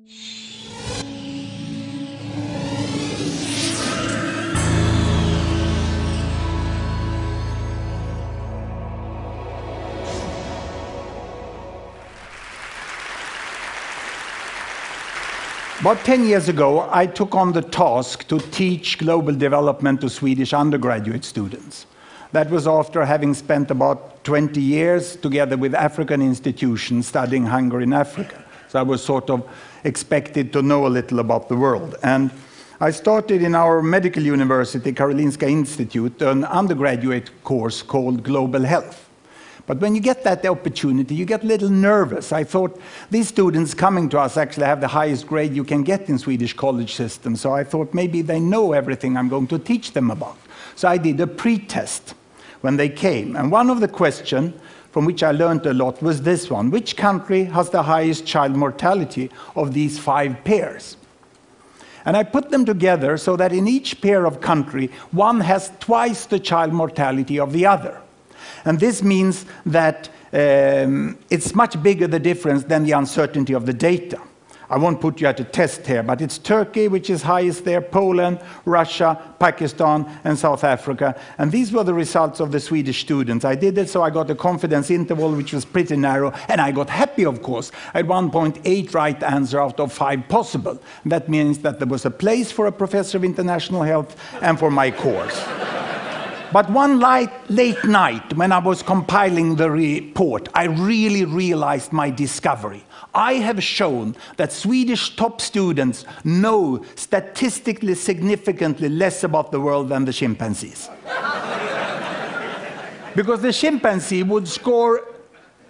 About 10 years ago, I took on the task to teach global development to Swedish undergraduate students. That was after having spent about 20 years together with African institutions studying hunger in Africa. So I was sort of expected to know a little about the world. And I started in our medical university, Karolinska Institute, an undergraduate course called Global Health. But when you get that opportunity, you get a little nervous. I thought these students coming to us actually have the highest grade you can get in Swedish college system. So I thought maybe they know everything I'm going to teach them about. So I did a pre-test when they came. And one of the questions from which I learned a lot was this one. Which country has the highest child mortality of these 5 pairs? And I put them together so that in each pair of country, one has twice the child mortality of the other. And this means that it's much bigger the difference than the uncertainty of the data. I won't put you at a test here, but it's Turkey, which is highest there, Poland, Russia, Pakistan, and South Africa. And these were the results of the Swedish students. I did it, so I got a confidence interval, which was pretty narrow, and I got happy, of course. I had 1.8 right answer out of 5 possible. And that means that there was a place for a professor of international health and for my course. But one late night, when I was compiling the report, I really realized my discovery. I have shown that Swedish top students know statistically significantly less about the world than the chimpanzees. Because the chimpanzee would score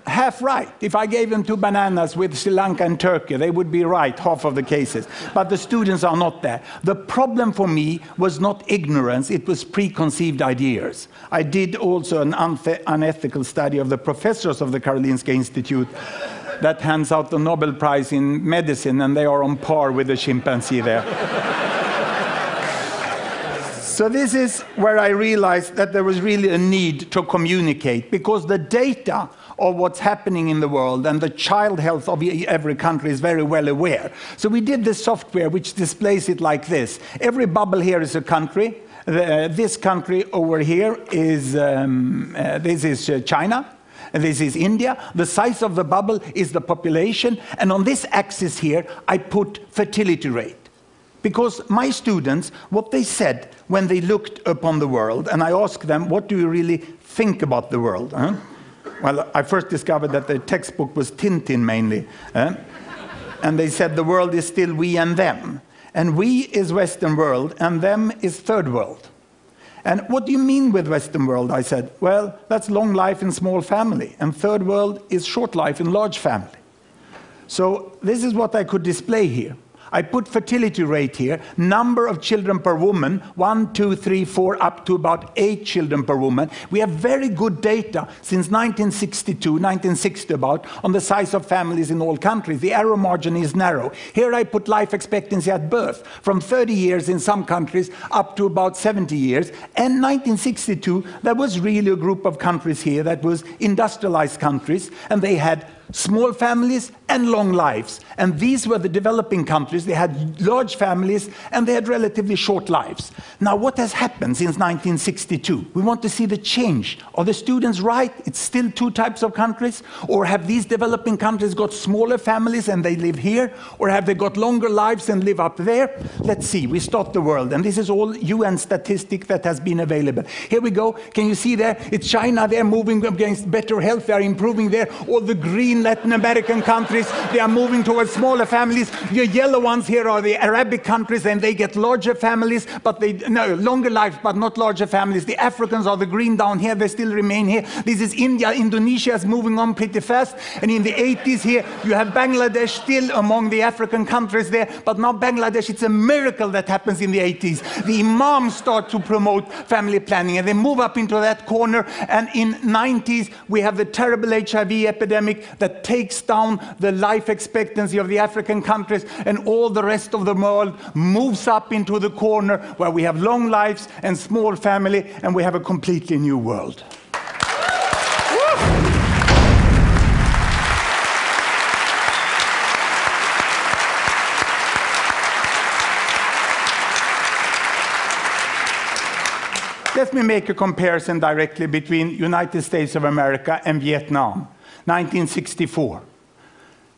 half right. If I gave them 2 bananas with Sri Lanka and Turkey, they would be right half of the cases. But the students are not there. The problem for me was not ignorance, it was preconceived ideas. I did also an unethical study of the professors of the Karolinska Institute that hands out the Nobel Prize in medicine, and they are on par with the chimpanzee there. So this is where I realized that there was really a need to communicate, because the data of what's happening in the world and the child health of every country is very well aware. So we did this software which displays it like this. Every bubble here is a country. This country over here is China. And this is India. The size of the bubble is the population. And on this axis here, I put fertility rate. Because my students, what they said when they looked upon the world, and I asked them, what do you really think about the world? Well, I first discovered that the textbook was Tintin mainly. And they said the world is still we and them. And we is Western world, and them is third world. And what do you mean with Western world? I said, well, that's long life in small family. And third world is short life in large family. So this is what I could display here. I put fertility rate here, number of children per woman, 1, 2, 3, 4, up to about 8 children per woman. We have very good data since 1962, 1960 about, on the size of families in all countries. The error margin is narrow. Here I put life expectancy at birth, from 30 years in some countries up to about 70 years. And 1962, there was really a group of countries here that was industrialized countries, and they had small families and long lives. And these were the developing countries. They had large families and they had relatively short lives. Now, what has happened since 1962? We want to see the change. Are the students right? It's still 2 types of countries? Or have these developing countries got smaller families and they live here? Or have they got longer lives and live up there? Let's see. We start the world. And this is all UN statistic that has been available. Here we go. Can you see there? It's China. They're moving against better health. They're improving there. All the green Latin American countries, they are moving towards smaller families. The yellow ones here are the Arabic countries, and they get larger families, but longer lives, but not larger families. The Africans are the green down here, they still remain here. This is India. Indonesia is moving on pretty fast. And in the 80s here, you have Bangladesh still among the African countries there. But now Bangladesh, it's a miracle that happens in the 80s. The imams start to promote family planning, and they move up into that corner. And in 90s, we have the terrible HIV epidemic that takes down the life expectancy of the African countries, and all the rest of the world moves up into the corner where we have long lives and small family, and we have a completely new world. Let me make a comparison directly between United States of America and Vietnam. 1964.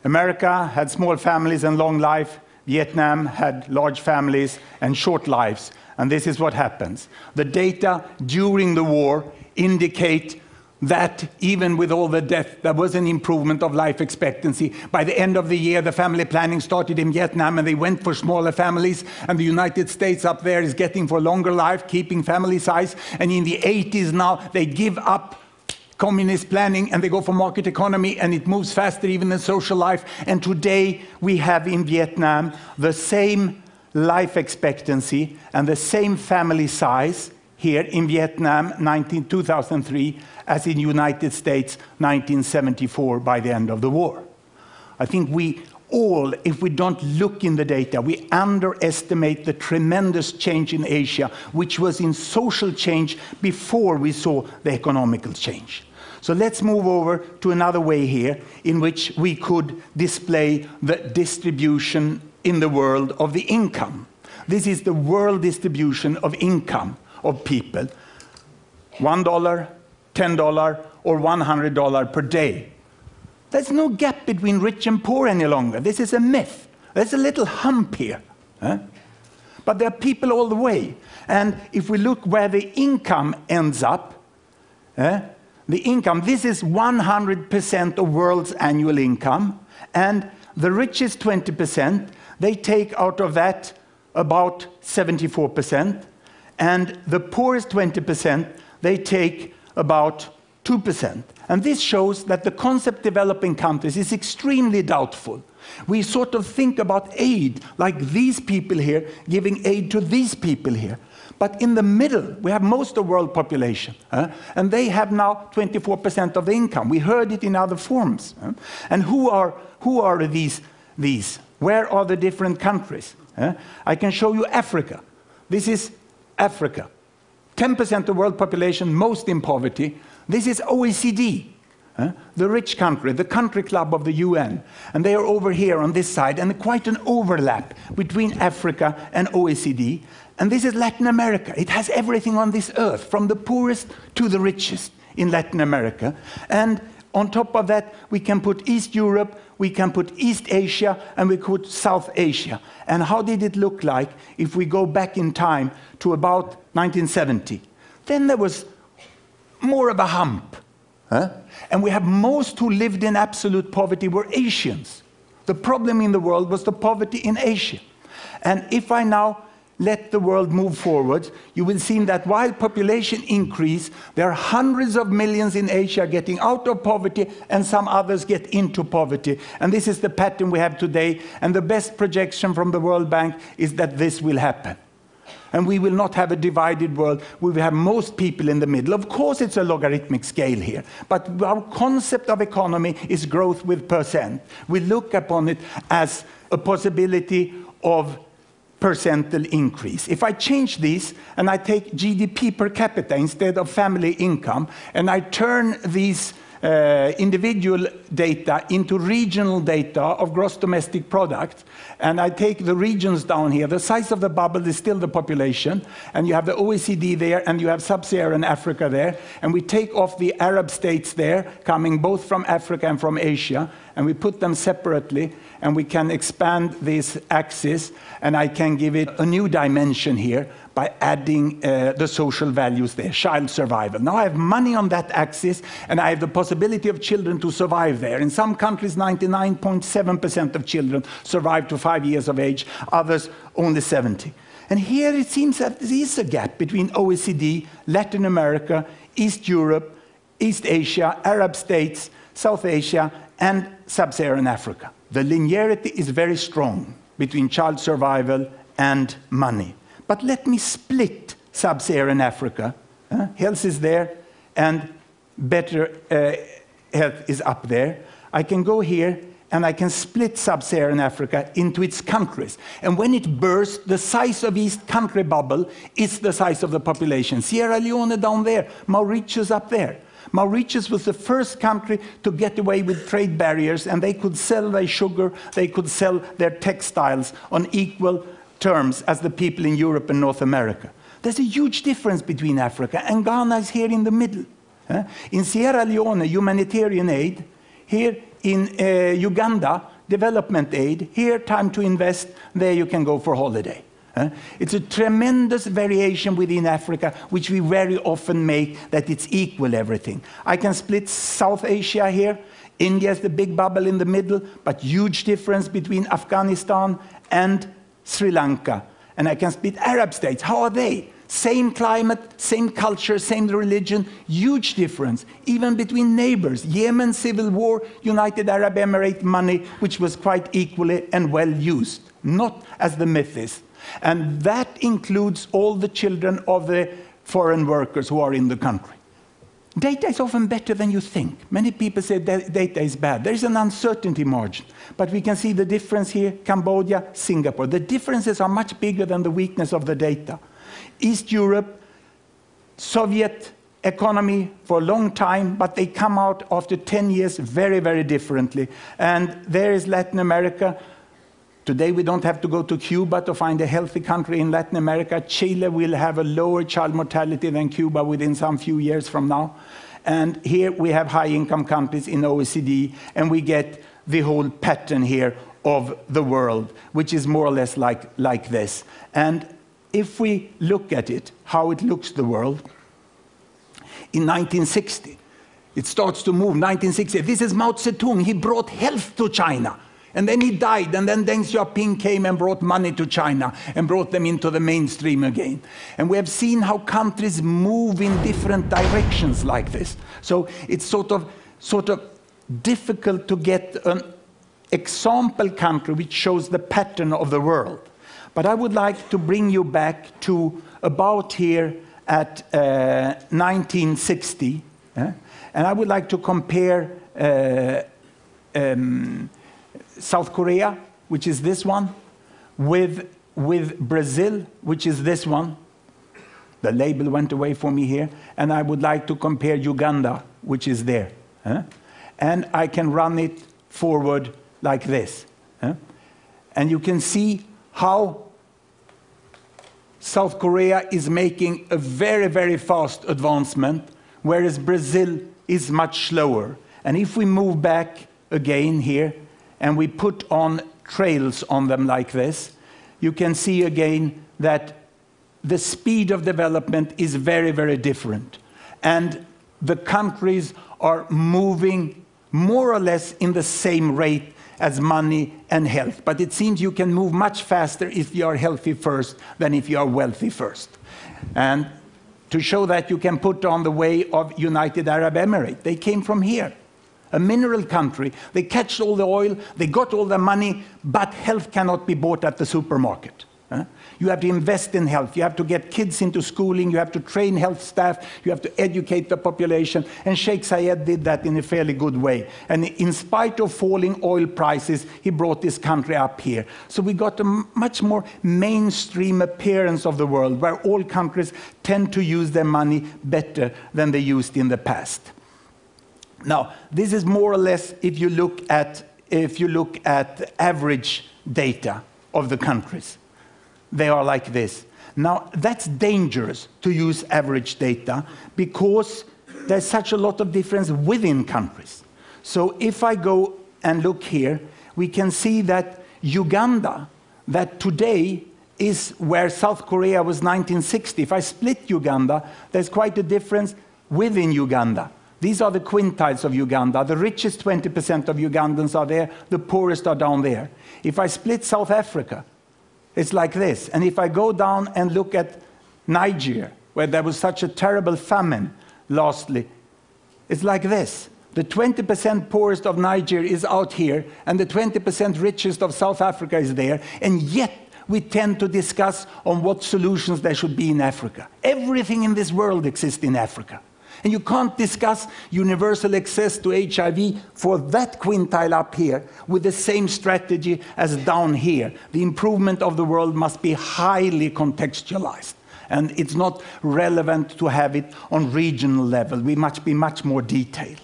America had small families and long life. Vietnam had large families and short lives. And this is what happens. The data during the war indicate that even with all the death, there was an improvement of life expectancy. By the end of the year, the family planning started in Vietnam, and they went for smaller families. And the United States up there is getting for longer life, keeping family size. And in the 80s now, they give up communist planning, and they go for market economy, and it moves faster even than social life. And today, we have in Vietnam the same life expectancy and the same family size here in Vietnam 2003 as in United States 1974 by the end of the war. I think we all, if we don't look in the data, we underestimate the tremendous change in Asia, which was in social change before we saw the economical change. So let's move over to another way here in which we could display the distribution in the world of the income. This is the world distribution of income of people. $1, $10, or $100 per day. There's no gap between rich and poor any longer. This is a myth. There's a little hump here. But there are people all the way. And if we look where the income ends up, the income, this is 100% of world's annual income. And the richest 20%, they take out of that about 74%. And the poorest 20%, they take about 2%. And this shows that the concept developing countries is extremely doubtful. We sort of think about aid, like these people here giving aid to these people here. But in the middle, we have most of the world population. And they have now 24% of the income. We heard it in other forms. And who are these? Where are the different countries? I can show you Africa. This is Africa. 10% of the world population, most in poverty. This is OECD, the rich country, the country club of the UN. And they are over here on this side, and quite an overlap between Africa and OECD. And this is Latin America. It has everything on this earth, from the poorest to the richest in Latin America. And on top of that, we can put East Europe, we can put East Asia, and we put South Asia. And how did it look like if we go back in time to about 1970? Then there was more of a hump. And we have most who lived in absolute poverty were Asians. The problem in the world was the poverty in Asia. And if I now let the world move forward, you will see that while population increase, there are hundreds of millions in Asia getting out of poverty, and some others get into poverty. And this is the pattern we have today. And the best projection from the World Bank is that this will happen. And we will not have a divided world. We will have most people in the middle. Of course, it's a logarithmic scale here. But our concept of economy is growth with percent. We look upon it as a possibility of percentage increase. If I change this and I take GDP per capita instead of family income, and I turn these individual data into regional data of gross domestic product, and I take the regions down here, the size of the bubble is still the population, and you have the OECD there, and you have sub-Saharan Africa there, and we take off the Arab states there, coming both from Africa and from Asia, and we put them separately, and we can expand this axis, and I can give it a new dimension here by adding the social values there, child survival. Now I have money on that axis, and I have the possibility of children to survive there. In some countries, 99.7% of children survive to 5 years of age, others only 70. And here it seems that there is a gap between OECD, Latin America, East Europe, East Asia, Arab states, South Asia, and Sub-Saharan Africa. The linearity is very strong between child survival and money. But let me split Sub-Saharan Africa. Health is there, and better health is up there. I can go here, and I can split Sub-Saharan Africa into its countries. And when it bursts, the size of each country bubble is the size of the population. Sierra Leone down there, Mauritius up there. Mauritius was the first country to get away with trade barriers, and they could sell their sugar, they could sell their textiles on equal terms as the people in Europe and North America. There's a huge difference between Africa, and Ghana is here in the middle. In Sierra Leone, humanitarian aid. Here in Uganda, development aid. Here, time to invest. There you can go for holiday. It's a tremendous variation within Africa, which we very often make that it's equal everything. I can split South Asia here. India is the big bubble in the middle, but huge difference between Afghanistan and Sri Lanka. And I can split Arab states. How are they? Same climate, same culture, same religion, huge difference. Even between neighbors. Yemen, civil war, United Arab Emirates money, which was quite equally and well used. Not as the myth is. And that includes all the children of the foreign workers who are in the country. Data is often better than you think. Many people say that data is bad. There is an uncertainty margin. But we can see the difference here, Cambodia, Singapore. The differences are much bigger than the weakness of the data. East Europe, Soviet economy for a long time, but they come out after 10 years very, very differently. And there is Latin America. Today we don't have to go to Cuba to find a healthy country in Latin America. Chile will have a lower child mortality than Cuba within some few years from now. And here we have high-income countries in OECD, and we get the whole pattern here of the world, which is more or less like this. And if we look at it, how it looks the world, in 1960, it starts to move, 1960. This is Mao Zedong. He brought health to China. And then he died, and then Deng Xiaoping came and brought money to China and brought them into the mainstream again. And we have seen how countries move in different directions like this. So it's sort of difficult to get an example country which shows the pattern of the world. But I would like to bring you back to about here at 1960. And I would like to compare South Korea, which is this one, with Brazil, which is this one. The label went away for me here. And I would like to compare Uganda, which is there. And I can run it forward like this. And you can see how South Korea is making a very, very fast advancement, whereas Brazil is much slower. And if we move back again here, and we put on trails on them like this, you can see again that the speed of development is very, very different. And the countries are moving more or less in the same rate as money and health. But it seems you can move much faster if you are healthy first than if you are wealthy first. And to show that, you can put on the way of United Arab Emirates. They came from here. A mineral country. They catch all the oil, they got all the money, but health cannot be bought at the supermarket. You have to invest in health. You have to get kids into schooling. You have to train health staff. You have to educate the population. And Sheikh Zayed did that in a fairly good way. And in spite of falling oil prices, he brought this country up here. So we got a much more mainstream appearance of the world, where all countries tend to use their money better than they used in the past. Now, this is more or less if you look at average data of the countries. They are like this. Now, that's dangerous to use average data because there's such a lot of difference within countries. So if I go and look here, we can see that Uganda, that today is where South Korea was 1960. If I split Uganda, there's quite a difference within Uganda. These are the quintiles of Uganda. The richest 20% of Ugandans are there. The poorest are down there. If I split South Africa, it's like this. And if I go down and look at Niger, where there was such a terrible famine, lastly, it's like this. The 20% poorest of Niger is out here, and the 20% richest of South Africa is there. And yet, we tend to discuss on what solutions there should be in Africa. Everything in this world exists in Africa. And you can't discuss universal access to HIV for that quintile up here with the same strategy as down here. The improvement of the world must be highly contextualized. And it's not relevant to have it on regional level. We must be much more detailed.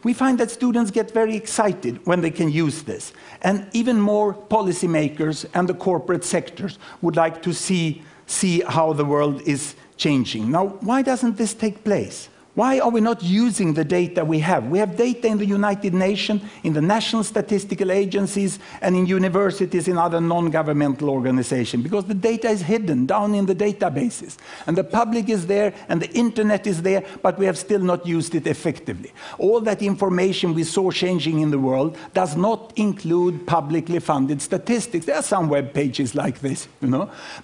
We find that students get very excited when they can use this. And even more policymakers and the corporate sectors would like to see see how the world is changing. Now, why doesn't this take place? Why are we not using the data we have? We have data in the United Nations, in the national statistical agencies, and in universities and other non-governmental organizations, because the data is hidden down in the databases. And the public is there, and the internet is there, but we have still not used it effectively. All that information we saw changing in the world does not include publicly funded statistics. There are some web pages like this,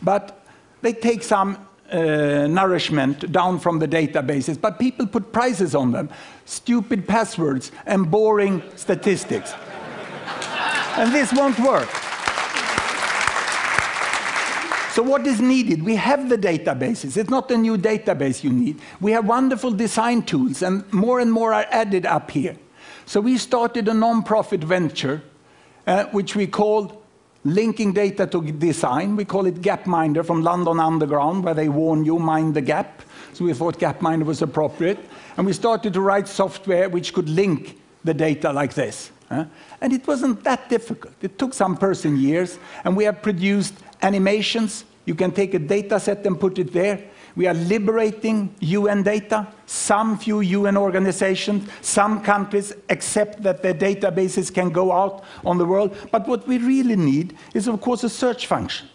but they take some nourishment down from the databases, but people put prices on them, stupid passwords and boring statistics. And this won't work. So what is needed? We have the databases. It's not a new database you need. We have wonderful design tools, and more are added up here. So we started a non-profit venture, which we called Linking Data to Design. We call it Gapminder, from London Underground, where they warn you, mind the gap. So we thought Gapminder was appropriate. And we started to write software which could link the data like this. And it wasn't that difficult. It took some person years. And we have produced animations. You can take a data set and put it there. We are liberating UN data. Some few UN organizations, some countries accept that their databases can go out on the world. But what we really need is, of course, a search function.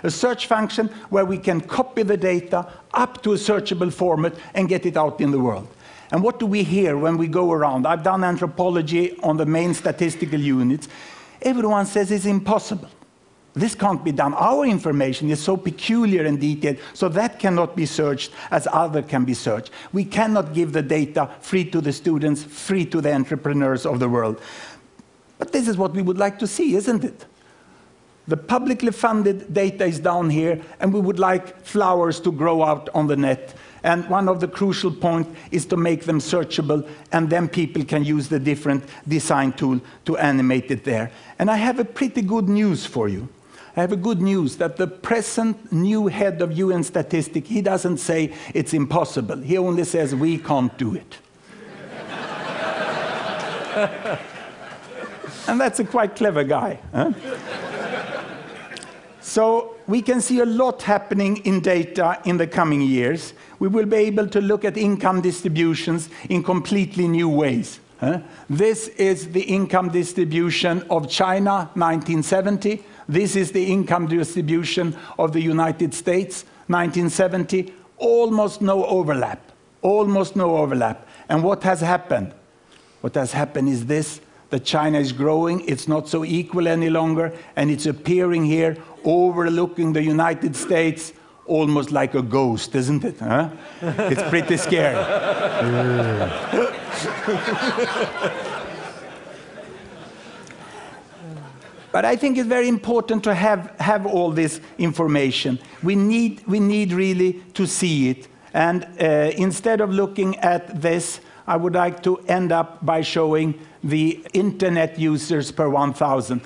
A search function where we can copy the data up to a searchable format and get it out in the world. And what do we hear when we go around? I've done anthropology on the main statistical units. Everyone says it's impossible. This can't be done. Our information is so peculiar and detailed, so that cannot be searched as other can be searched. We cannot give the data free to the students, free to the entrepreneurs of the world. But this is what we would like to see, isn't it? The publicly funded data is down here, and we would like flowers to grow out on the net. And one of the crucial points is to make them searchable, and then people can use the different design tool to animate it there. And I have a pretty good news for you. I have a good news that the present new head of UN Statistics, he doesn't say it's impossible. He only says we can't do it. And that's a quite clever guy. Huh? So we can see a lot happening in data in the coming years. We will be able to look at income distributions in completely new ways. This is the income distribution of China, 1970. This is the income distribution of the United States, 1970. Almost no overlap. Almost no overlap. And what has happened? What has happened is this, that China is growing, it's not so equal any longer, and it's appearing here, overlooking the United States, almost like a ghost, isn't it? Huh? It's pretty scary. But I think it's very important to have all this information. We need really to see it. And instead of looking at this, I would like to end up by showing the internet users per 1,000.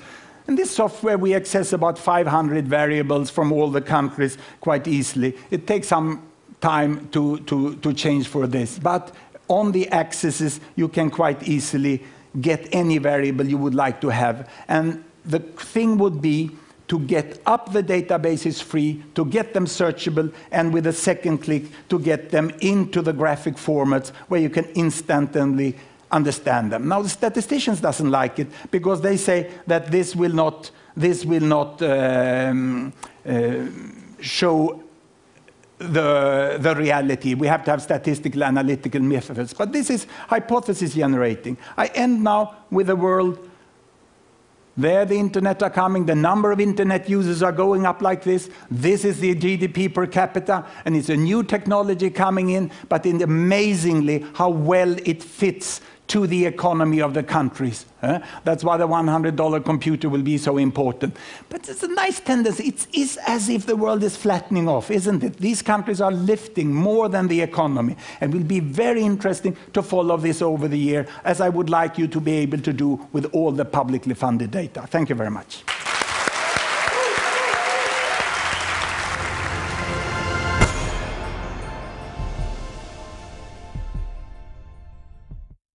In this software, we access about 500 variables from all the countries quite easily. It takes some time to change for this. But on the axes, you can quite easily get any variable you would like to have. And the thing would be to get up the databases free, to get them searchable, and with a second click to get them into the graphic formats where you can instantly understand them. Now the statisticians doesn't like it because they say that this will not show the reality. We have to have statistical analytical methods. But this is hypothesis generating. I end now with a world. There the internet are coming, the number of internet users are going up like this. This is the GDP per capita, and it's a new technology coming in, but amazingly how well it fits to the economy of the countries. That's why the $100 computer will be so important. But it's a nice tendency. It is as if the world is flattening off, isn't it? These countries are lifting more than the economy. And it will be very interesting to follow this over the year, as I would like you to be able to do with all the publicly funded data. Thank you very much.